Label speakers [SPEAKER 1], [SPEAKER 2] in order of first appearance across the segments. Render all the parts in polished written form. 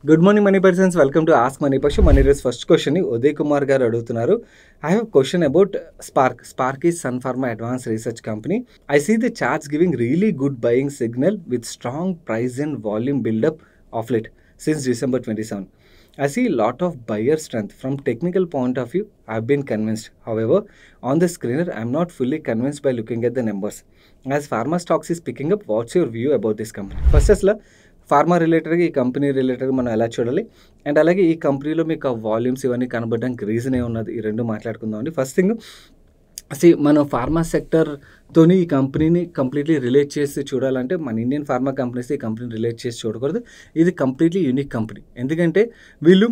[SPEAKER 1] Good morning, money persons. Welcome to Ask Money Pashu. Money Race first question ni Uday Kumar garu adugutunnaru. I have a question about Spark. Spark is Sun Pharma Advanced Research Company. I see the charts giving really good buying signal with strong price and volume build-up of late since December 27. I see a lot of buyer strength. From technical point of view, I've been convinced. However, on the screener, I'm not fully convinced by looking at the numbers. As pharma stocks is picking up, what's your view about this company? First, asla pharma రిలేటెడ్గా ఈ company రిలేటెడ్గా మనం ఎలా చూడాలి and అలాగే ఈ కంపెనీలో మీకు ఆ వాల్యూమ్స్ ఇవన్నీ కనబడడానికి రీజన్ ఏమున్నది ఈ రెండు మాట్లాడుకుందాం అండి. ఫస్ట్ థింగ్ మనం ఫార్మా సెక్టర్తోని ఈ కంపెనీని కంప్లీట్లీ రిలేట్ చేసి చూడాలంటే మన ఇండియన్ ఫార్మా కంపెనీస్ ఈ కంపెనీని రిలేట్ చేసి చూడకూడదు. ఇది కంప్లీట్లీ యూనిక్ కంపెనీ. ఎందుకంటే వీళ్ళు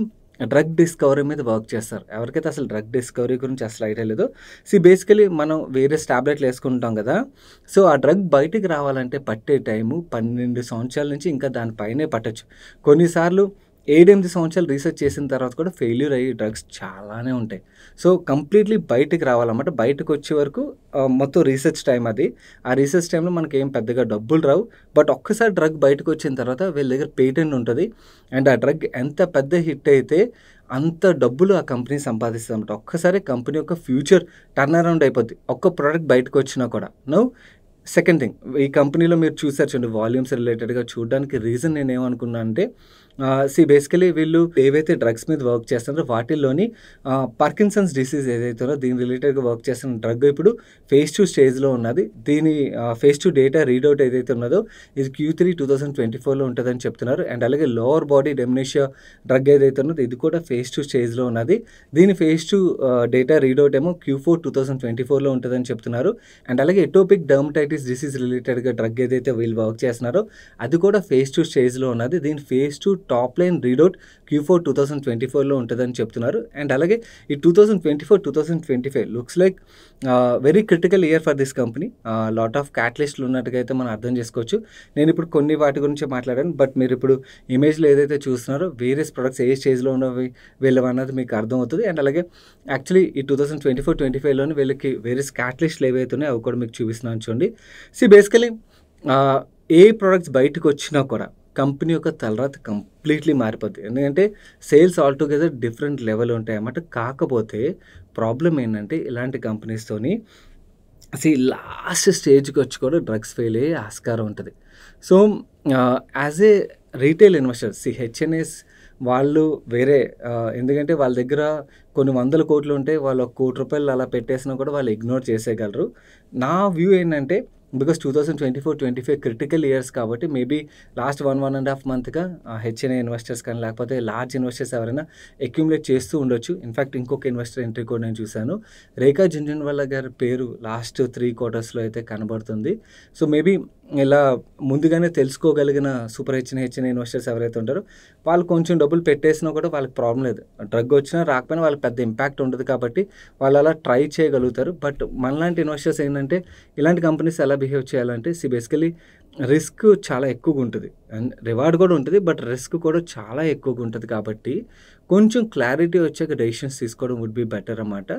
[SPEAKER 1] డ్రగ్ డిస్కవరీ మీద వర్క్ చేస్తారు. ఎవరికైతే అసలు డ్రగ్ డిస్కవరీ గురించి అసలు ఐడియా లేదో, బేసికలీ మనం వేరే టాబ్లెట్లు వేసుకుంటాం కదా, సో ఆ డ్రగ్ బయటికి రావాలంటే పట్టే టైము 12 సంవత్సరాల నుంచి ఇంకా దానిపైనే పట్టచ్చు. కొన్నిసార్లు 7-8 సంవత్సరాలు రీసెర్చ్ చేసిన తర్వాత కూడా ఫెయిల్యూర్ అయ్యే డ్రగ్స్ చాలానే ఉంటాయి. సో కంప్లీట్లీ బయటికి రావాలన్నమాట. బయటకు వచ్చే వరకు మొత్తం రీసెర్చ్ టైం అది. ఆ రీసెర్చ్ టైంలో మనకి ఏం పెద్దగా డబ్బులు రావు. బట్ ఒక్కసారి డ్రగ్ బయటకు వచ్చిన తర్వాత వీళ్ళ దగ్గర పేటెంట్ ఉంటుంది. అండ్ ఆ డ్రగ్ ఎంత పెద్ద హిట్ అయితే అంత డబ్బులు ఆ కంపెనీ సంపాదిస్తుంది అనమాట. ఒక్కసారి కంపెనీ యొక్క ఫ్యూచర్ టర్న్ అరౌండ్ అయిపోద్ది ఒక్క ప్రోడక్ట్ బయటకు వచ్చినా కూడా. సెకండ్ థింగ్, ఈ కంపెనీలో మీరు చూసారు చూడండి, వాల్యూమ్స్ రిలేటెడ్గా చూడడానికి రీజన్ నేను ఏమనుకున్నా అంటే బేసికలీ వీళ్ళు ఏవైతే డ్రగ్స్ మీద వర్క్ చేస్తున్నారో వాటిల్లోని పార్కిన్సన్స్ డిసీజ్ ఏదైతే ఉందో దీని రిలేటెడ్గా వర్క్ చేస్తున్న డ్రగ్ ఇప్పుడు ఫేజ్ 2 స్టేజ్లో ఉన్నది. దీని ఫేజ్ 2 డేటా రీడౌట్ ఏదైతే ఉన్నదో ఇది Q3 2024లో ఉంటుందని చెప్తున్నారు. అండ్ అలాగే లోవర్ బాడీ డెమినేషియా డ్రగ్ ఏదైతే ఉన్నదో ఇది కూడా ఫేజ్ 2 స్టేజ్లో ఉన్నది. దీని ఫేజ్ 2 డేటా రీడౌట్ ఏమో Q4 2024లో ఉంటుందని చెప్తున్నారు. అండ్ అలాగే ఎటోపిక్ డర్మటైటిస్ డిసీజ్ రిలేటెడ్గా డ్రగ్ ఏదైతే వీళ్ళు వర్క్ చేస్తున్నారో అది కూడా ఫేజ్ 2 స్టేజ్లో ఉన్నది. దీని phase 2 top line readout Q4 2024లో ఉంటుందని చెప్తున్నారు. అండ్ అలాగే ఈ 2024-2025 looks like very critical year for this company. Lot of క్యాటలిస్ట్లు ఉన్నట్టుగా అయితే మనం అర్థం చేసుకోవచ్చు. నేను ఇప్పుడు కొన్ని వాటి గురించి మాట్లాడాను, బట్ మీరు ఇప్పుడు ఇమేజ్లో ఏదైతే చూస్తున్నారో వేరియస్ ప్రొడక్ట్స్ ఏ స్టేజ్లో ఉన్నవి వీళ్ళవన్నది మీకు అర్థమవుతుంది. అండ్ అలాగే యాక్చువల్లీ ఈ 2024-25లోని వీళ్ళకి వేరియస్ క్యాటలిస్ట్లు ఏవైతే ఉన్నాయో అవి కూడా మీకు చూపిస్తున్నాను చూడండి. బేసికలీ ఏ ప్రొడక్ట్స్ బయటకు వచ్చినా కూడా కంపెనీ యొక్క తలరాత కంప్లీట్లీ మారిపోద్ది. ఎందుకంటే సేల్స్ ఆల్టుగెదర్ డిఫరెంట్ లెవెల్ ఉంటాయి అన్నమాట. కాకపోతే ప్రాబ్లం ఏంటంటే ఇలాంటి కంపెనీస్తోని లాస్ట్ స్టేజ్కి వచ్చి కూడా డ్రగ్స్ ఫెయిల్ అయ్యే ఆస్కారం ఉంటుంది. So as a retail investor HNIs వాళ్ళు వేరే, ఎందుకంటే వాళ్ళ దగ్గర కొన్ని 100 కోట్లు ఉంటాయి. వాళ్ళు ₹1 కోటి అలా పెట్టేసినా కూడా వాళ్ళు ఇగ్నోర్ చేసేయగలరు. నా వ్యూ ఏంటంటే బికాస్ 2024-25 క్రిటికల్ ఇయర్స్ కాబట్టి మేబీ లాస్ట్ 1.5 మంత్గా హెచ్ఎన్ఏ ఇన్వెస్టర్స్ కానీ లేకపోతే లార్జ్ ఇన్వెస్టర్స్ ఎవరైనా అక్యుములేట్ చేస్తూ ఉండొచ్చు. ఇన్ఫ్యాక్ట్ ఇంకొక ఇన్వెస్టర్ ఎంట్రీ కూడా నేను చూశాను. రేఖా జుంజున్వాలా గారి పేరు లాస్ట్ 3 క్వార్టర్స్లో అయితే కనబడుతుంది. సో మేబీ ఇలా ముందుగానే తెలుసుకోగలిగిన సూపర్ హెచ్ఎన్ఏ ఇన్వెస్టర్స్ ఎవరైతే ఉంటారో వాళ్ళు కొంచెం డబ్బులు పెట్టేసినా కూడా వాళ్ళకి ప్రాబ్లం లేదు. డ్రగ్ వచ్చినా రాకపోయినా వాళ్ళకి పెద్ద ఇంపాక్ట్ ఉండదు కాబట్టి వాళ్ళు అలా ట్రై చేయగలుగుతారు. బట్ మనలాంటి ఇన్వెస్టర్స్ ఏంటంటే ఇలాంటి కంపెనీస్ ఎలా బిహేవ్ చేయాలంటే బేసికలీ రిస్క్ చాలా ఎక్కువగా ఉంటుంది అండ్ రివార్డ్ కూడా ఉంటుంది, బట్ రిస్క్ కూడా చాలా ఎక్కువగా ఉంటుంది. కాబట్టి కొంచెం క్లారిటీ వచ్చాక డెసిషన్స్ తీసుకోవడం వుడ్ బి బెటర్ అన్నమాట.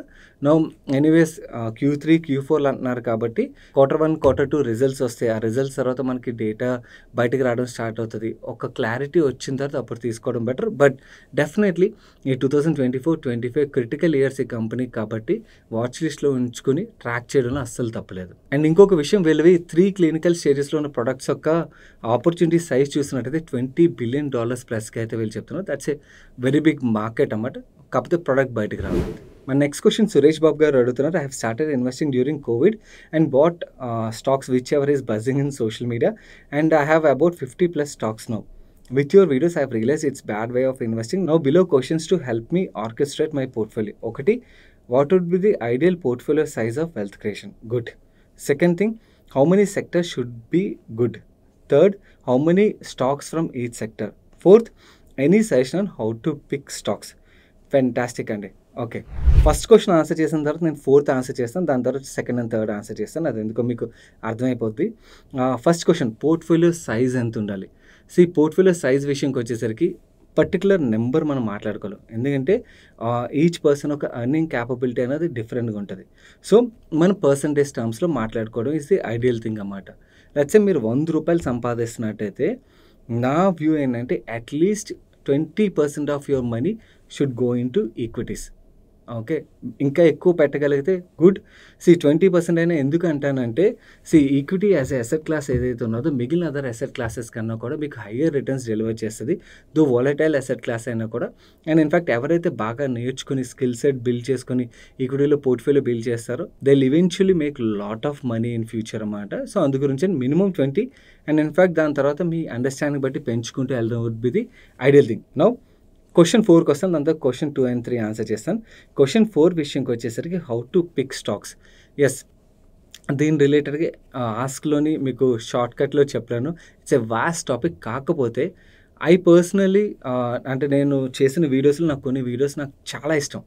[SPEAKER 1] నౌ ఎనీవేస్ Q3 Q4 అంటున్నారు కాబట్టి Q1 Q2 రిజల్ట్స్ వస్తాయి. ఆ రిజల్ట్స్ తర్వాత మనకి డేటా బయటకు రావడం స్టార్ట్ అవుతుంది. ఒక క్లారిటీ వచ్చిన తర్వాత అప్పుడు తీసుకోవడం బెటర్. బట్ డెఫినెట్లీ ఈ 2024-25 క్రిటికల్ ఇయర్స్ ఈ కంపెనీ కాబట్టి వాచ్ లిస్ట్లో ఉంచుకుని ట్రాక్ చేయడంలో అస్సలు తప్పలేదు. అండ్ ఇంకొక విషయం, వీళ్ళవి 3 క్లినికల్ స్టేజెస్లో ఉన్న ప్రొడక్ట్స్ యొక్క ఆపర్చునిటీ సైజ్ చూసినట్టయితే $20 బిలియన్ ప్లస్కి అయితే వీళ్ళు చెప్తున్నారు. That's a very big market అన్నమాట. కాకపోతే ప్రొడక్ట్ బయటకు రావాలి. My next question, Suresh Babu garu adugutunnaru. I have started investing during COVID and bought stocks whichever is buzzing in social media, and I have about 50 plus stocks now. With your videos, I have realized it's bad way of investing. Now below questions to help me orchestrate my portfolio. Okati, what would be the ideal portfolio size of wealth creation? Good. Second thing, how many sectors should be good? Third, how many stocks from each sector? Fourth, any suggestion on how to pick stocks? Fantastic అండి. Okay, first question answer చేసిన తర్వాత నేను 4th answer చేస్తాను. దాని తర్వాత 2nd and 3rd answer చేస్తాను. అది ఎందుకో మీకు అర్థమైపోద్ది. ఫస్ట్ క్వశ్చన్, పోర్ట్ఫోలియో సైజ్ ఎంత ఉండాలి? పోర్ట్ఫోలియో సైజ్ విషయంకి వచ్చేసరికి పర్టికులర్ నెంబర్ మనం మాట్లాడుకోలేం. ఎందుకంటే ఈచ్ పర్సన్ ఒక ఎర్నింగ్ క్యాపబిలిటీ అనేది డిఫరెంట్గా ఉంటుంది. సో మన పర్సంటేజ్ టర్మ్స్లో మాట్లాడుకోవడం ఇస్ ది ఐడియల్ థింగ్ అన్నమాట. లెట్స్ సే మీరు ₹100 సంపాదిస్తున్నట్టయితే నా వ్యూ ఏంటంటే అట్లీస్ట్ 20% of your money should go in to equities. Okay. ఇంకా ఎక్కువ పెట్టగలిగితే గుడ్. 20% అయినా ఎందుకు అంటానంటే, equity as a asset class ఏదైతే ఉన్నదో మిగిలిన అదర్ అసెట్ క్లాసెస్ కన్నా కూడా మీకు హయ్యర్ రిటర్న్స్ డెలివర్ చేస్తుంది. దో వాలటైల్ అసెట్ క్లాస్ అయినా కూడా. అండ్ ఇన్ఫాక్ట్ ఎవరైతే బాగా నేర్చుకుని స్కిల్ సెట్ బిల్డ్ చేసుకొని ఈక్విటీలో పోర్ట్ఫోలియో బిల్డ్ చేస్తారో they will eventually make lot of money in future అన్నమాట. సో అందు గురించి మినిమం 20 అండ్ ఇన్ఫాక్ట్ దాని తర్వాత మీ అండర్స్టాండింగ్ బట్టి పెంచుకుంటూ వెళ్ళడం would be the ideal thing. Now question 4కి వస్తాను. దాంతో క్వశ్చన్ 2 and 3 ఆన్సర్ చేస్తాను. క్వశ్చన్ 4 విషయంకి వచ్చేసరికి how to pick stocks. Yes, దీని రిలేటెడ్గా ఆస్క్లోని మీకు షార్ట్కట్లో చెప్పాను. It's a vast topic. కాకపోతే ఐ పర్సనలీ అంటే నేను చేసిన వీడియోస్లో నాకు కొన్ని వీడియోస్ నాకు చాలా ఇష్టం.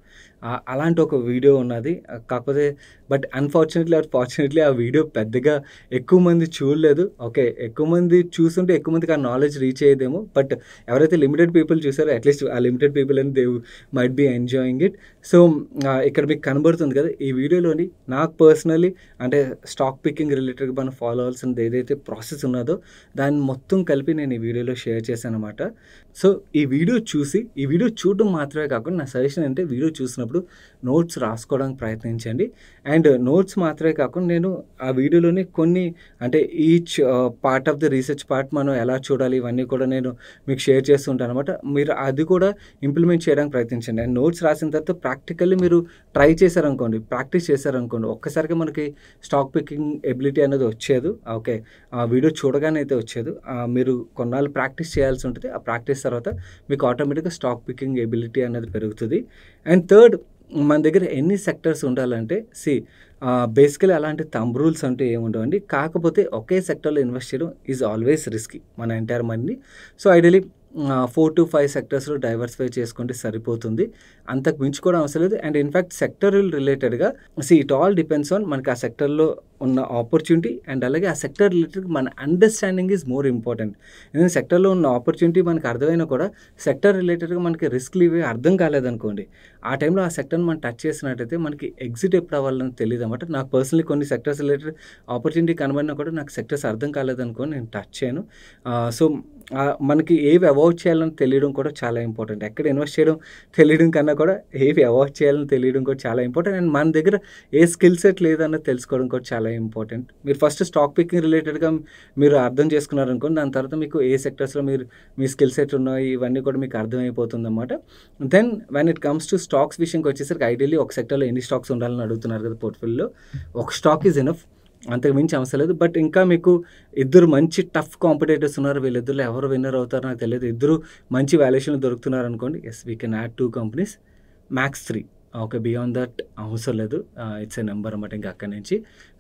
[SPEAKER 1] అలాంటి ఒక వీడియో ఉన్నది. కాకపోతే బట్ అన్ఫార్చునేట్లీ ఆర్ ఫార్చునేట్లీ ఆ వీడియో పెద్దగా ఎక్కువ మంది చూడలేదు. ఓకే, ఎక్కువ మంది చూస్తుంటే ఎక్కువ మందికి ఆ నాలెడ్జ్ రీచ్ అయ్యేదేమో. బట్ ఎవరైతే లిమిటెడ్ పీపుల్ చూసారో అట్లీస్ట్ ఆ లిమిటెడ్ పీపుల్ అని they might be enjoying it. So ఇక్కడ మీకు కనబడుతుంది కదా ఈ వీడియోలోని నాకు పర్సనలీ అంటే స్టాక్ పికింగ్ రిలేటెడ్గా మనం ఫాలో అవ్వాల్సింది ఏదైతే ప్రాసెస్ ఉన్నదో దాన్ని మొత్తం కలిపి నేను ఈ వీడియోలో షేర్ చేశాను అనమాట. సో ఈ వీడియో చూడడం మాత్రమే కాకుండా నా సజెషన్ అంటే వీడియో చూసినప్పుడు నోట్స్ రాసుకోవడానికి ప్రయత్నించండి. అండ్ నోట్స్ మాత్రమే కాకుండా నేను ఆ వీడియోలోని కొన్ని అంటే each part of the research part మనం ఎలా చూడాలి ఇవన్నీ కూడా నేను మీకు షేర్ చేస్తుంటాను అనమాట. మీరు అది కూడా ఇంప్లిమెంట్ చేయడానికి ప్రయత్నించండి. అండ్ నోట్స్ రాసిన తర్వాత ప్రాక్టికల్లీ మీరు ట్రై చేశారనుకోండి, ప్రాక్టీస్ చేశారనుకోండి, ఒక్కసారిగా మనకి స్టాక్ పికింగ్ ఎబిలిటీ అనేది వచ్చేది. ఓకే, ఆ వీడియో చూడగానే అయితే వచ్చేది. మీరు కొన్నాళ్ళు ప్రాక్టీస్ చేయాల్సి ఉంటుంది. ఆ ప్రాక్టీస్ తర్వాత మీకు ఆటోమేటిక్గా స్టాక్ పికింగ్ ఎబిలిటీ అనేది పెరుగుతుంది. అండ్ థర్డ్, మన దగ్గర ఎన్ని సెక్టర్స్ ఉండాలంటే బేసికలీ అలాంటి థంబ్ రూల్స్ అంటూ ఏమి ఉండవండి. కాకపోతే ఒకే సెక్టర్లో ఇన్వెస్ట్ చేయడం ఈజ్ ఆల్వేస్ రిస్కీ మన ఎంటైర్ మనీని. సో ఐడియలీ 4 to 5 సెక్టర్స్లో డైవర్సిఫై చేసుకుంటే సరిపోతుంది. అంతకు మించి కూడా అవసరం లేదు. అండ్ ఇన్ఫ్యాక్ట్ సెక్టర్ రిలేటెడ్గా ఇట్ ఆల్ డిపెండ్స్ ఆన్ మనకి ఆ సెక్టర్లో ఉన్న ఆపర్చునిటీ అండ్ అలాగే ఆ సెక్టర్ రిలేటెడ్ మన అండర్స్టాండింగ్ ఈజ్ మోర్ ఇంపార్టెంట్. ఎందుకంటే సెక్టర్లో ఉన్న ఆపర్చునిటీ మనకు అర్థమైనా కూడా సెక్టర్ రిలేటెడ్గా మనకి రిస్క్లు ఇవి అర్థం కాలేదనుకోండి, ఆ టైంలో ఆ సెక్టర్ని మనం టచ్ చేసినట్టయితే మనకి ఎగ్జిట్ ఎప్పుడు అవ్వాలని తెలియదు అనమాట. నాకు పర్సనలీ కొన్ని సెక్టర్స్ రిలేటెడ్ ఆపర్చునిటీ కనబడినా కూడా నాకు సెక్టర్స్ అర్థం కాలేదనుకోని నేను టచ్ చేయను. సో మనకి ఏవి అవాయిడ్ చేయాలని తెలియడం కూడా చాలా ఇంపార్టెంట్. ఎక్కడ ఇన్వెస్ట్ చేయడం తెలియడం కన్నా కూడా ఏవి అవాయిడ్ చేయాలని తెలియడం కూడా చాలా ఇంపార్టెంట్. అండ్ మన దగ్గర ఏ స్కిల్ సెట్ లేదన్నది తెలుసుకోవడం కూడా చాలా ఇంపార్టెంట్. మీరు ఫస్ట్ స్టాక్ పికింగ్ రిలేటెడ్గా మీరు అర్థం చేసుకున్నారనుకోండి, దాని తర్వాత మీకు ఏ సెక్టర్స్లో మీ స్కిల్ సెట్ ఉన్నాయి ఇవన్నీ కూడా మీకు అర్థమైపోతుంది అన్నమాట. Then when it comes to stocks విషయంకి వచ్చేసరికి ఐడియల్లీ ఒక సెక్టర్లో ఎన్ని స్టాక్స్ ఉండాలని అడుగుతున్నారు కదా పోర్ట్ఫోలియోలో. ఒక స్టాక్ ఈజ్ ఎనఫ్, అంతకు మించి అవసరం లేదు. బట్ ఇంకా మీకు ఇద్దరు మంచి టఫ్ కాంపిటేటర్స్ ఉన్నారు, వీళ్ళిద్దరు ఎవరు విన్నర్ అవుతారో నాకు తెలియదు, ఇద్దరు మంచి వాల్యుయేషన్లు దొరుకుతున్నారు అనుకోండి, yes we can add 2 companies, max 3. Okay, beyond that అవసరం లేదు. ఇట్స్ ఏ నెంబర్ అన్నమాట ఇంకా అక్కడి నుంచి.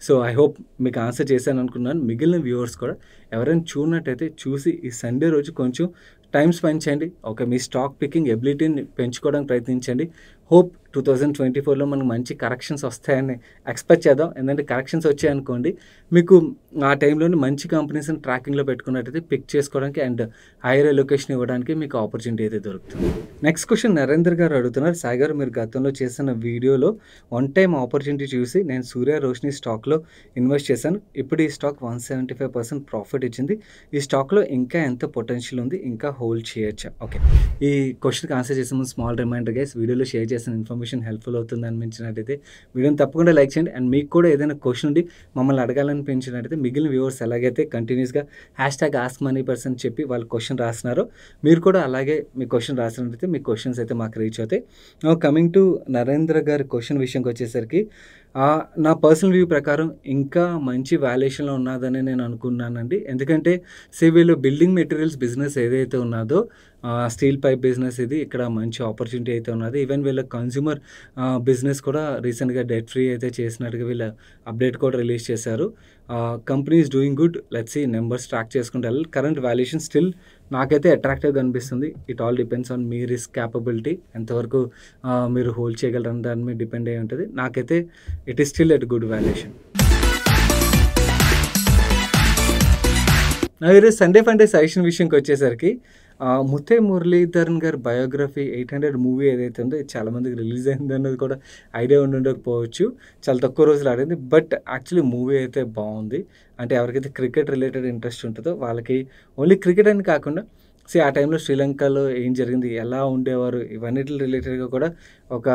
[SPEAKER 1] సో ఐ హోప్ మీకు ఆన్సర్ చేశాను అనుకున్నాను. మిగిలిన వ్యూవర్స్ కూడా ఎవరైనా చూడనట్టయితే చూసి ఈ సండే రోజు కొంచెం టైం స్పెండ్ చేయండి. ఓకే, మీ స్టాక్ పికింగ్ ఎబిలిటీని పెంచుకోవడానికి ప్రయత్నించండి. హోప్ 2024లో మనకు మంచి కరెక్షన్స్ వస్తాయని ఎక్స్పెక్ట్ చేద్దాం. ఎందుకంటే కరెక్షన్స్ వచ్చాయనుకోండి మీకు ఆ టైంలోని మంచి కంపెనీస్ని ట్రాకింగ్లో పెట్టుకున్నట్టయితే పిక్ చేసుకోవడానికి అండ్ హైయర్ ఎలొకేషన్ ఇవ్వడానికి మీకు ఆపర్చునిటీ అయితే దొరుకుతుంది. నెక్స్ట్ క్వశ్చన్ నరేంద్ర గారు అడుగుతున్నారు. సాయి గారు, మీరు గతంలో చేసిన వీడియోలో వన్ టైం ఆపర్చునిటీ చూసి నేను సూర్య రోషిని స్టాక్లో ఇన్వెస్ట్ చేశాను. ఇప్పుడు ఈ స్టాక్ 175% ప్రాఫిట్ ఇచ్చింది. ఈ స్టాక్లో ఇంకా ఎంత పొటెన్షియల్ ఉంది, ఇంకా హోల్డ్ చేయొచ్చా? ఓకే, ఈ క్వశ్చన్కి ఆన్సర్ చేసే ముందు స్మాల్ రిమైండర్ గైస్, వీడియోలో షేర్ చేసిన ఇన్ఫర్మేషన్ హెల్ప్ఫుల్ అవుతుంది అనిపించినట్టయితే వీడియోని తప్పకుండా లైక్ చేయండి. అండ్ మీకు కూడా ఏదైనా క్వశ్చన్ ఉండి మమ్మల్ని అడగాలనిపించినట్టయితే మిగిలిన వ్యూవర్స్ ఎలాగైతే కంటిన్యూస్గా #AskMoneyPerson చెప్పి వాళ్ళు క్వశ్చన్ రాస్తున్నారో మీరు కూడా అలాగే మీ క్వశ్చన్ రాసినట్టయితే మీ క్వశ్చన్స్ అయితే మాకు రీచ్ అవుతాయి. కమింగ్ టు నరేంద్ర గారి క్వశ్చన్ విషయంకి వచ్చేసరికి నా పర్సనల్ వ్యూ ప్రకారం ఇంకా మంచి వాల్యుయేషన్లో ఉన్నదని నేను అనుకున్నానండి. ఎందుకంటే వీళ్ళు బిల్డింగ్ మెటీరియల్స్ బిజినెస్ ఏదైతే ఉన్నదో స్టీల్ పైప్ బిజినెస్, ఇది ఇక్కడ మంచి ఆపర్చునిటీ అయితే ఉన్నది. ఈవెన్ వీళ్ళ కన్స్యూమర్ బిజినెస్ కూడా రీసెంట్గా డెట్ ఫ్రీ అయితే చేసినట్టుగా వీళ్ళ అప్డేట్ కూడా రిలీజ్ చేశారు. Company is doing good. Let's see numbers track చేసుకుంటే వెళ్ళాలి. కరెంట్ వాల్యుయేషన్ స్టిల్ నాకైతే అట్రాక్టివ్గా అనిపిస్తుంది. ఇట్ ఆల్ డిపెండ్స్ ఆన్ మీ రిస్క్ క్యాపబిలిటీ, ఎంతవరకు మీరు హోల్డ్ చేయగలరని దాని మీద డిపెండ్ అయి ఉంటుంది. నాకైతే it is still at good valuation. ఈరోజు సండే ఫండే సజెషన్ విషయంకి వచ్చేసరికి ముత్తే మురళీధరన్ గారి బయోగ్రఫీ 800 మూవీ ఏదైతే ఉందో చాలామందికి రిలీజ్ అయింది అన్నది కూడా ఐడియా ఉండకపోవచ్చు. చాలా తక్కువ రోజులు ఆడింది. బట్ యాక్చువల్లీ మూవీ అయితే బాగుంది. అంటే ఎవరికైతే క్రికెట్ రిలేటెడ్ ఇంట్రెస్ట్ ఉంటుందో వాళ్ళకి ఓన్లీ క్రికెట్ అని కాకుండా ఆ టైంలో శ్రీలంకలో ఏం జరిగింది, ఎలా ఉండేవారు, ఇవన్నిటి రిలేటెడ్గా కూడా ఒక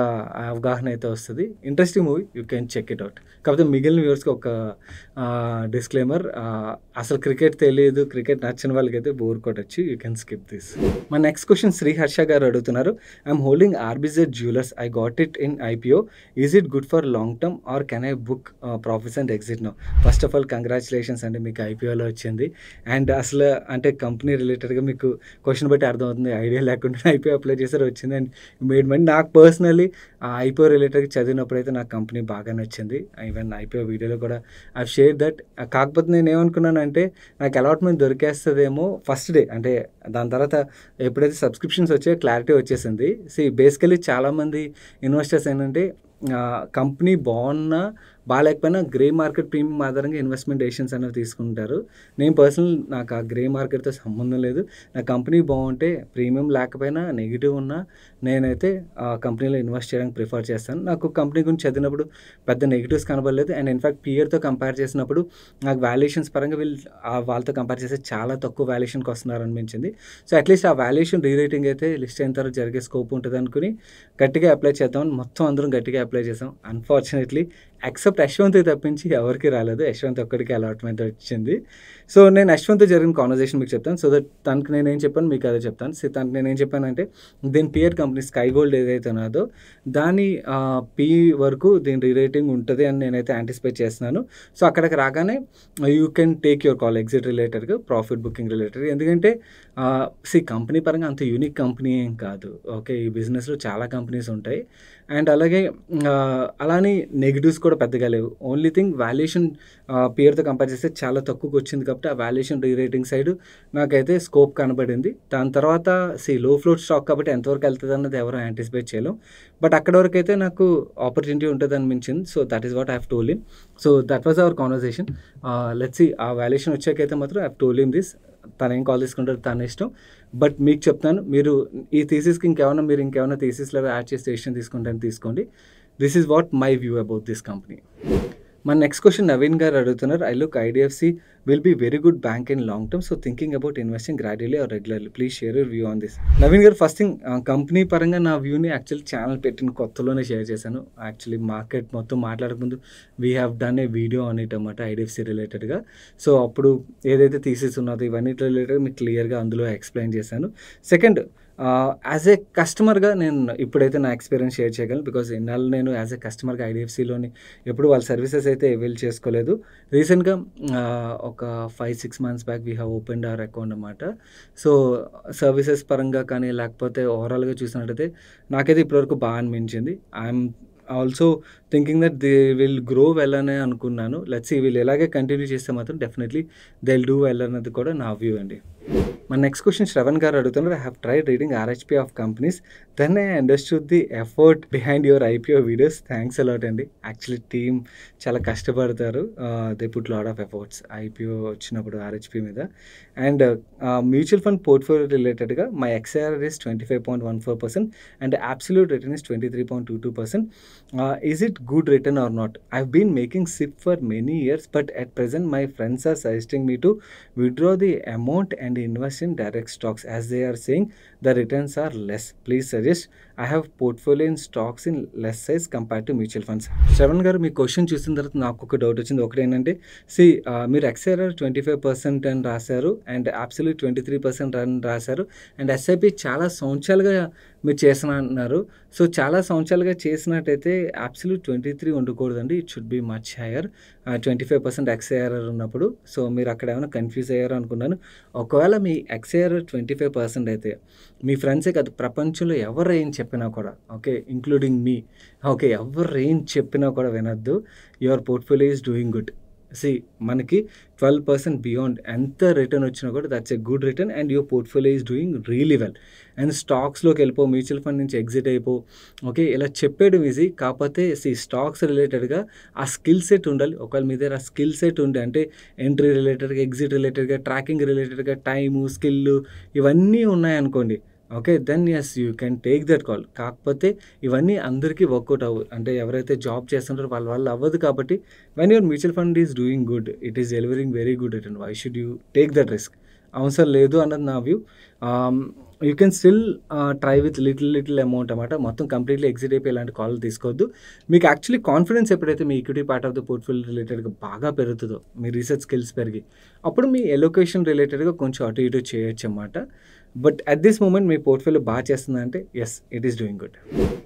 [SPEAKER 1] అవగాహన అయితే వస్తుంది. Interesting movie, you can check it out. కాకపోతే మిగిలిన వ్యూవర్స్కి ఒక డిస్క్లైమర్, అసలు క్రికెట్ తెలియదు, క్రికెట్ నచ్చిన వాళ్ళకైతే బోర్ కొట్టచ్చు, యూ కెన్ స్కిప్ దిస్. మా నెక్స్ట్ క్వశ్చన్ శ్రీహర్ష గారు అడుగుతున్నారు. I'm holding RBZ Jewellers, I got it in IPO. Is it good for long term or can I book profits and exit now? First of all congratulations అండి, మీకు IPOలో వచ్చింది. And అసలు అంటే company రిలేటెడ్గా మీకు క్వశ్చన్ బట్టి అర్థమవుతుంది, ఐడియా లేకుండా IPO అప్లై చేశారు, వచ్చింది అండ్ మేడ్ మనీ. నాకు పర్సనలీ IPO రిలేటెడ్గా చదివినప్పుడు అయితే నాకు కంపెనీ బాగా నచ్చింది. ఈవెన్ IPO వీడియోలో కూడా ఐ షేర్ దట్. కాకపోతే నేను ఏమనుకున్నానంటే నాకు అలాట్మెంట్ దొరికేస్తుందేమో ఫస్ట్ డే, అంటే దాని తర్వాత ఎప్పుడైతే సబ్స్క్రిప్షన్స్ వచ్చాయో క్లారిటీ వచ్చేసింది. బేసికలీ చాలామంది ఇన్వెస్టర్స్ ఏంటంటే కంపెనీ బాగున్నా బాగాలేకపోయినా గ్రే మార్కెట్ ప్రీమియం ఆధారంగా ఇన్వెస్ట్మెంట్ డెసిషన్స్ అనేవి తీసుకుంటారు. నేను పర్సనల్ నాకు ఆ గ్రే మార్కెట్తో సంబంధం లేదు. నా కంపెనీ బాగుంటే ప్రీమియం లేకపోయినా నెగిటివ్ ఉన్నా నేనైతే ఆ కంపెనీలో ఇన్వెస్ట్ చేయడానికి ప్రిఫర్ చేస్తాను. నాకు కంపెనీ గురించి చదివినప్పుడు పెద్ద నెగిటివ్స్ కనబడలేదు. అండ్ ఇన్ఫాక్ట్ పియర్తో కంపేర్ చేసినప్పుడు నాకు వాల్యుయేషన్స్ పరంగా వీళ్ళు వాళ్ళతో కంపేర్ చేస్తే చాలా తక్కువ వాల్యుయేషన్కి వస్తున్నారు అనిపించింది. అట్లీస్ట్ ఆ వాల్యుయేషన్ రీరేటింగ్ అయితే లిస్ట్ అయిన తర్వాత జరిగే స్కోప్ ఉంటుంది అనుకుని గట్టిగా అప్లై చేద్దామని మొత్తం అందరం గట్టిగా అప్లై చేసాం. అన్ఫార్చునేట్లీ ఎక్సెప్ట్ యశ్వంత్ తప్పించి ఎవరికి రాలేదు. యశ్వంత్ ఒక్కడికి అలాట్మెంట్ వచ్చింది. నేను యశ్వంత్ జరిగిన కాన్వర్జేషన్ మీకు చెప్తాను. దట్ తనకు నేనేం చెప్పాను మీకు అదే చెప్తాను. తనకు నేనేం చెప్పానంటే దీని పియర్ కంపెనీ స్కై గోల్డ్ ఏదైతే ఉన్నదో దాని పి వరకు దీని రీరేటింగ్ ఉంటుంది అని నేనైతే యాంటిసిపేట్ చేస్తున్నాను. అక్కడికి రాగానే you can take your call, exit రిలేటెడ్గా, ప్రాఫిట్ బుకింగ్ రిలేటెడ్. ఎందుకంటే కంపెనీ పరంగా అంత యూనిక్ కంపెనీ ఏం కాదు. ఓకే, ఈ బిజినెస్లో చాలా కంపెనీస్ ఉంటాయి. అండ్ అలాగే అలానే నెగిటివ్స్ కూడా పెద్దగా లేవు. ఓన్లీ థింగ్ వాల్యుయేషన్ పియర్తో కంపేర్ చేస్తే చాలా తక్కువకి వచ్చింది కాబట్టి ఆ వాల్యుయేషన్ రీరేటింగ్ సైడ్ నాకైతే స్కోప్ కనబడింది. దాని తర్వాత లో ఫ్లోట్ స్టాక్ కాబట్టి ఎంతవరకు వెళ్తుంది అన్నది ఎవరు యాంటిసిపేట్ చేయలేం. బట్ అక్కడ వరకు అయితే నాకు ఆపర్చునిటీ ఉంటుంది అనిపించింది. That is what I have told him. That was our conversation. Let's see ఆ వాల్యుయేషన్ వచ్చాకైతే మాత్రం I have told him this. తను ఏం కాల్ తీసుకుంటారు తన ఇష్టం. బట్ మీకు చెప్తాను, మీరు ఈ థీసిస్కి ఇంకేమైనా థీసిస్లో యాడ్ చేసి డెసిషన్ తీసుకుంటారని తీసుకోండి. This is what my view about this company. మన నెక్స్ట్ క్వశ్చన్ నవీన్ గారు అడుగుతున్నారు. I look IDFC will be very good bank in long term, thinking about investing gradually or regularly, please share your view on this. Naveen garu, first thing company పరంగా నా వ్యూని actually channel పెట్టిన కొత్తలోనే share చేశాను. Actually market మొత్తం మాట్లాడకముందు we have done a video on it అన్నమాట, IDFC రిలేటెడ్గా. అప్పుడు ఏదైతే థీసిస్ ఉన్నదో ఇవన్నీ రిలేటెడ్గా మీకు క్లియర్గా అందులో ఎక్స్ప్లెయిన్ చేశాను. సెకండ్, యాజ్ ఏ కస్టమర్గా నేను ఇప్పుడైతే నా ఎక్స్పీరియన్స్ షేర్ చేయగలను. బికాజ్ ఇన్నాళ్ళు నేను యాజ్ ఏ కస్టమర్గా IDFCలోని ఎప్పుడు వాళ్ళ సర్వీసెస్ అయితే అవైల్ చేసుకోలేదు. రీసెంట్గా ఒక 5-6 months back we have opened our account అన్నమాట. సర్వీసెస్ పరంగా కానీ లేకపోతే ఓవరాల్గా చూసినట్టయితే నాకైతే ఇప్పటివరకు బాగా అనిపించింది. I'm also thinking that they will grow well అనే అనుకున్నాను. లెట్స్ సీ వీళ్ళు ఎలాగే కంటిన్యూ చేస్తే మాత్రం definitely they will do well అన్నది కూడా నా వ్యూ అండి. మన నెక్స్ట్ క్వశ్చన్ శ్రవణ్ గారు అడుగుతున్నారు. I have tried reading RHP of companies, then I understood the effort behind your IPO videos. Thanks a lot అండి. యాక్చువల్లీ టీమ్ చాలా కష్టపడతారు. They put lot of efforts IPO వచ్చినప్పుడు RHP మీద. అండ్ మ్యూచువల్ ఫండ్ పోర్ట్ఫోలియో రిలేటెడ్గా my XIR is 25.14% and absolute return is 23.22%. Is it good return or not? I've been making SIP for many years, but at present my friends are suggesting me to withdraw the amount and invest in direct stocks as they are saying the returns are less. Please suggest. I have portfolio in stocks in less size compared to mutual funds. Shravan గారు, మీ question చూసిన తర్వాత నాకు ఒక doubt వచ్చింది. ఒకటి ఏంటంటే మీరు XIR 25% అని రాశారు అండ్ అబ్సల్యూట్ 23% అని రాశారు అండ్ SIP చాలా సంవత్సరాలుగా మీరు చేస్తున్నారు. చాలా సంవత్సరాలుగా చేసినట్టయితే అబ్సల్యూట్ 23 ఉండకూడదండి. It should be much higher. 25% XIR ఉన్నప్పుడు. మీరు అక్కడ ఏమైనా కన్ఫ్యూజ్ అయ్యారు అనుకున్నాను. ఒకవేళ మీ XIR 25% అయితే మీ ఫ్రెండ్సే కాదు, ప్రపంచంలో ఎవరు ఏం చెప్పినా కూడా, ఓకే, ఇంక్లూడింగ్ మీ, ఓకే, ఎవరు ఏం చెప్పినా కూడా వినొద్దు. Your portfolio is doing good. మనకి 12% బియాండ్ ఎంత రిటర్న్ వచ్చినా కూడా that's a good return and your portfolio is doing really well. And స్టాక్స్లోకి వెళ్ళిపో, మ్యూచువల్ ఫండ్ నుంచి ఎగ్జిట్ అయిపో, ఓకే, ఇలా చెప్పేయడం ఈజీ. కాకపోతే స్టాక్స్ రిలేటెడ్గా ఆ స్కిల్ సెట్ ఉండాలి. ఒకవేళ మీ దగ్గర ఆ స్కిల్ సెట్ ఉండే, అంటే ఎంట్రీ రిలేటెడ్గా, ఎగ్జిట్ రిలేటెడ్గా, ట్రాకింగ్ రిలేటెడ్గా, టైము, స్కిల్ ఇవన్నీ ఉన్నాయనుకోండి, okay, then yes you can take that call. కాకపోతే ఇవన్నీ అందరికీ వర్కౌట్ అవ్వదు. అంటే ఎవరైతే జాబ్ చేస్తుంటారో వాళ్ళ వల్ల అవ్వదు. కాబట్టి when your mutual fund is doing good, it is delivering very good return, why should you take that risk? అవసరం లేదు అన్నది నా view. You can still try with little amount అనమాట. మొత్తం కంప్లీట్లీ ఎగ్జిట్ అయిపోయి ఇలాంటి కాల్ తీసుకోవద్దు. మీకు యాక్చువల్లీ కాన్ఫిడెన్స్ ఎప్పుడైతే మీ equity part of the portfolio రిలేటెడ్గా బాగా పెరుగుతుందో, మీ రీసెర్చ్ స్కిల్స్ పెరిగి, అప్పుడు మీ ఎలొకేషన్ రిలేటెడ్గా కొంచెం అటు ఇటు చేయొచ్చు అన్నమాట. బట్ అట్ దిస్ మూమెంట్ మీ పోర్ట్ఫోలియో బాగా చేస్తుందంటే yes, it is doing good.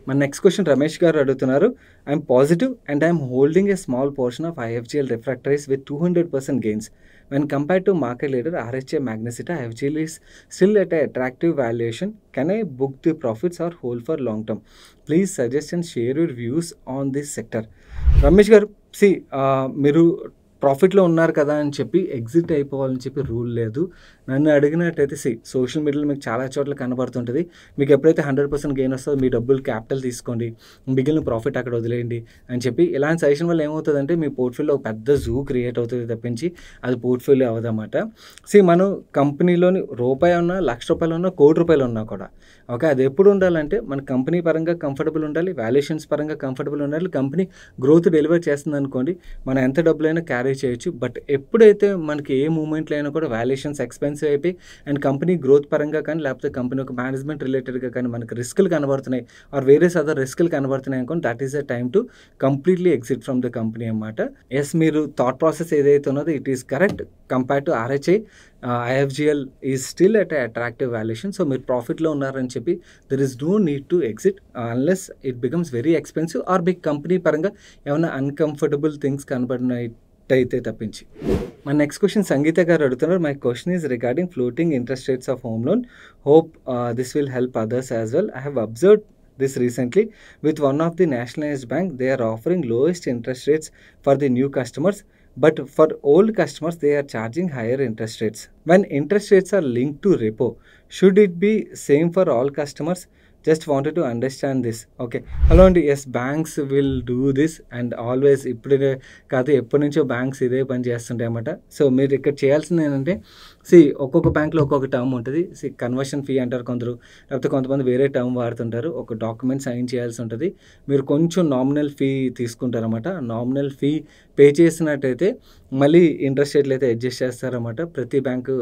[SPEAKER 1] మన నెక్స్ట్ క్వశ్చన్ రమేష్ గారు అడుగుతున్నారు. I'm positive and I'm holding a small portion of IFGL refractories with 200% gains. When compared to market leader RHA Magnesita, IFGL is still at an attractive valuation. Can I book the profits or hold for long term? Please suggest and share your views on this sector. Ramesh గారు, మీరు ప్రాఫిట్లో ఉన్నారు కదా అని చెప్పి exit అయిపోవాలని చెప్పి rule లేదు. నన్ను అడిగినట్టయితే సోషల్ మీడియాలో మీకు చాలా చోట్ల కనబడుతుంటుంది. మీకు ఎప్పుడైతే 100% గెయిన్ వస్తుందో మీ డబ్బులు క్యాపిటల్ తీసుకోండి, మిగిలిన ప్రాఫిట్ అక్కడ వదిలేయండి అని చెప్పి ఇలాంటి సజెషన్ వల్ల ఏమవుతుందంటే మీ పోర్ట్ఫోలియో ఒక పెద్ద జూ క్రియేట్ అవుతుంది తప్పించి అది పోర్ట్ఫోలియో అవ్వదన్నమాట. మనం కంపెనీలోని రూపాయి ఉన్నా, ₹1,00,000 ఉన్నా, ₹1,00,00,000 ఉన్నా కూడా ఓకే, అది ఎప్పుడు ఉండాలంటే మన కంపెనీ పరంగా కంఫర్టబుల్ ఉండాలి, వాల్యుయేషన్స్ పరంగా కంఫర్టబుల్ ఉండాలి, కంపెనీ గ్రోత్ డెలివర్ చేస్తుంది అనుకోండి, మనం ఎంత డబ్బులైనా క్యారీ చేయొచ్చు. బట్ ఎప్పుడైతే మనకి ఏ మూమెంట్లో అయినా కూడా వాల్యుయేషన్స్ ఎక్స్పెన్సివ్ అయిపోయి అండ్ కంపెనీ గ్రోత్ పరంగా కానీ లేకపోతే కంపెనీ ఒక మేనేజ్మెంట్ రిలేటెడ్గా కానీ మనకి రిస్కులు కనబడుతున్నాయి ఆర్ వేరియస్ అదర్ రిస్కులు కనబడుతున్నాయి అనుకోండి, that is the time to completely exit from the company అన్నమాట. ఎస్, మీరు థాట్ ప్రాసెస్ ఏదైతే ఉన్నదో it is correct. Compare to RHA, IFGL is still at attractive valuation. So మీరు ప్రాఫిట్లో ఉన్నారని చెప్పి there is no need to exit unless it becomes very expensive or big company పరంగా ఏమైనా అన్కంఫర్టబుల్ థింగ్స్ కనబడినాయి అయితే తప్పించి. My next question Sangeeta garu adugutunnaru. My question is regarding floating interest rates of home loan. Hope this will help others as well. I have observed this recently with one of the nationalized bank. They are offering lowest interest rates for the new customers, but for old customers they are charging higher interest rates. When interest rates are linked to repo, should it be same for all customers? Just wanted to understand this. Okay, hello అండి. Yes, banks will do this and always. ఇప్పుడే కాదు, ఎప్పటి నుంచో banks ఇదే పని చేస్తుంటాయి అన్నమాట. So మీరు ఇక్కడ చేయాల్సింది ఏంటంటే ఒక్కొక్క బ్యాంక్లో ఒక్కొక్క టర్మ్ ఉంటుంది. కన్వర్షన్ ఫీ అంటారు కొందరు, లేకపోతే కొంతమంది వేరే టర్మ్ వాడుతుంటారు. ఒక డాక్యుమెంట్ సైన్ చేయాల్సి ఉంటుంది. మీరు కొంచెం నామినల్ ఫీ తీసుకుంటారన్నమాట. నామినల్ ఫీ పే చేసినట్టయితే మళ్ళీ ఇంట్రెస్ట్ రేట్లు అయితే అడ్జస్ట్ చేస్తారన్నమాట. ప్రతి బ్యాంకు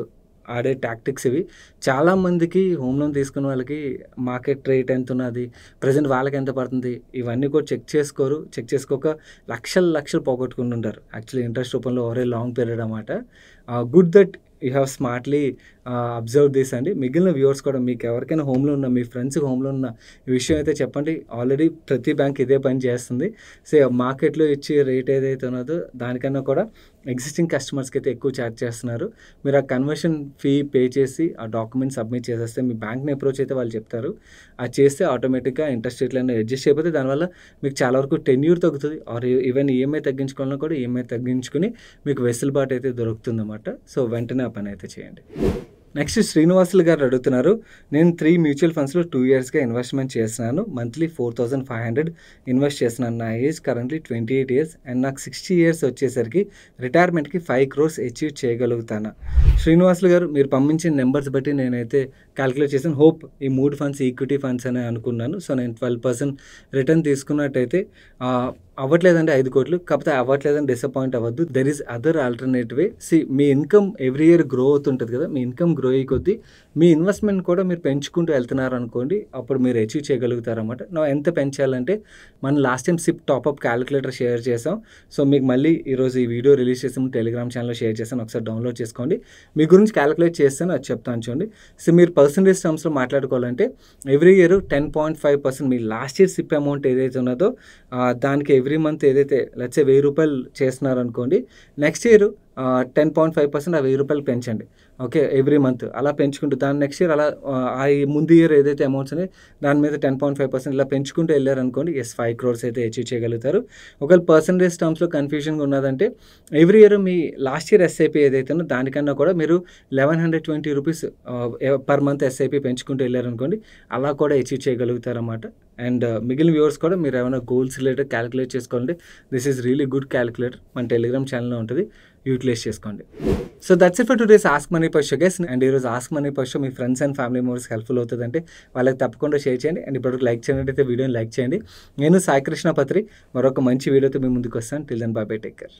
[SPEAKER 1] ఆడే టాక్టిక్స్ ఇవి. చాలామందికి హోమ్ లోన్ తీసుకున్న వాళ్ళకి మార్కెట్ రేట్ ఎంత ఉన్నది, ప్రజెంట్ వాళ్ళకి ఎంత పడుతుంది, ఇవన్నీ కూడా చెక్ చేసుకోరు. చెక్ చేసుకోక లక్షలు పోగొట్టుకుని ఉంటారు యాక్చువల్లీ ఇంట్రెస్ట్ రూపంలో ఓవర్ ఏ లాంగ్ పీరియడ్ అన్నమాట. Good that you have smartly observe this అండి. మిగిలిన వ్యూవర్స్ కూడా మీకు ఎవరికైనా హోమ్ లోన్ ఉన్న, మీ ఫ్రెండ్స్కి హోమ్ లోన్ ఉన్న ఈ విషయం అయితే చెప్పండి. ఆల్రెడీ ప్రతి బ్యాంక్ ఇదే పని చేస్తుంది. మార్కెట్లో ఇచ్చే రేట్ ఏదైతే ఉన్నదో దానికన్నా కూడా ఎగ్జిస్టింగ్ కస్టమర్స్కి అయితే ఎక్కువ ఛార్జ్ చేస్తున్నారు. మీరు ఆ కన్వర్షన్ ఫీ పే చేసి ఆ డాక్యుమెంట్ సబ్మిట్ చేసేస్తే మీ బ్యాంక్ని అప్రోచ్ అయితే వాళ్ళు చెప్తారు. అది చేస్తే ఆటోమేటిక్గా ఇంట్రెస్ట్ రేట్లన్నీ అడ్జస్ట్ అయిపోతే దానివల్ల మీకు చాలా వరకు టెన్యూర్ తగ్గుతుంది. ఆర్ ఈవెన్ ఈఎంఐ తగ్గించుకోవాలన్నా కూడా ఈఎంఐ తగ్గించుకుని మీకు వెసులుబాటు అయితే దొరుకుతుంది అన్నమాట. సో వెంటనే ఆ పని అయితే చేయండి. నెక్స్ట్ శ్రీనివాసులు గారు అడుగుతున్నారు. నేను 3 మ్యూచువల్ ఫండ్స్లో 2 yearsగా ఇన్వెస్ట్మెంట్ చేస్తున్నాను. మంత్లీ 4,500 ఇన్వెస్ట్ చేస్తున్నాను. నా ఏజ్ కరెంట్లీ 28 years అండ్ నాకు 60 years వచ్చేసరికి రిటైర్మెంట్కి 5 crores అచీవ్ చేయగలుగుతాను. శ్రీనివాసులు గారు, మీరు పంపించిన నెంబర్స్ బట్టి నేనైతే క్యాలిక్యులేట్ చేశాను. హోప్ ఈ 3 ఫండ్స్ ఈక్విటీ ఫండ్స్ అని అనుకున్నాను. సో నేను 12% రిటర్న్ తీసుకున్నట్టయితే అవ్వట్లేదండి 5 కోట్లు. కాకపోతే అవ్వట్లేదని డిసప్పాయింట్ అవ్వద్దు. There is other alternative way. Me income every year grow అవుతుంటుంది కదా, మీ ఇన్కమ్ గ్రో అయ్యి కొద్దీ మీ ఇన్వెస్ట్మెంట్ కూడా మీరు పెంచుకుంటూ వెళ్తున్నారు అనుకోండి, అప్పుడు మీరు అచీవ్ చేయగలుగుతారన్నమాట. ఎంత పెంచాలంటే మనం last time SIP top-up calculator share చేసాం. సో మీకు మళ్ళీ ఈరోజు ఈ వీడియో రిలీజ్ చేసాము, టెలిగ్రామ్ ఛానల్లో షేర్ చేశాను, ఒకసారి డౌన్లోడ్ చేసుకోండి. మీ గురించి క్యాలిక్యులేట్ చేస్తాను, అది చెప్తాను చూడండి. మీరు పర్సంటేజ్ టర్మ్స్లో మాట్లాడుకోవాలంటే ఎవ్రీ ఇయర్ 10.5% మీ లాస్ట్ ఇయర్ సిప్ అమౌంట్ ఏదైతే ఉన్నదో దానికి ఎవ్రీ మంత్ ఏదైతే లెట్స్ సే ₹1,000 చేస్తున్నారనుకోండి, నెక్స్ట్ ఇయర్ 10.5% ఆ ₹1,000 పెంచండి. ఓకే, ఎవ్రీ మంత్ అలా పెంచుకుంటూ దాని నెక్స్ట్ ఇయర్ అలా ఆ ముందు ఇయర్ ఏదైతే అమౌంట్స్ ఉన్నాయి దాని మీద 10.5% ఇలా పెంచుకుంటూ వెళ్ళారనుకోండి, 5 crores అయితే అచీవ్ చేయగలుగుతారు. ఒకవేళ పర్సంటేజ్ టర్మ్స్లో కన్ఫ్యూజన్గా ఉన్నదంటే ఎవ్రీ ఇయర్ మీ లాస్ట్ ఇయర్ ఎస్ఐపి ఏదైతే ఉందో దానికన్నా కూడా మీరు ₹1,120 పర్ మంత్ ఎస్ఐపి పెంచుకుంటూ వెళ్ళారనుకోండి, అలా కూడా అచీవ్ చేయగలుగుతారన్నమాట. అండ్ మిగిలిన వ్యూవర్స్ కూడా మీరు ఏమైనా గోల్స్ రిలేటెడ్ క్యాలిక్యులేట్ చేసుకోవాలంటే this is really good calculator, మన టెలిగ్రామ్ ఛానల్లో ఉంటుంది, యూటిలైజ్ చేసుకోండి. So that's it for today's ask money per show guys. And ఈరోజు ఆస్క్ మనీ పర్ షో మీ friends and family members helpful అవుతుందంటే వాళ్ళకి తప్పకుండా షేర్ చేయండి. అండ్ ఇప్పుడు లైక్ చేయండి, వీడియోని లైక్ చేయండి. నేను సాయి కృష్ణ పత్రి మరొక మంచి వీడియోతో మీ ముందుకు వస్తాను. Till then bye bye, take care.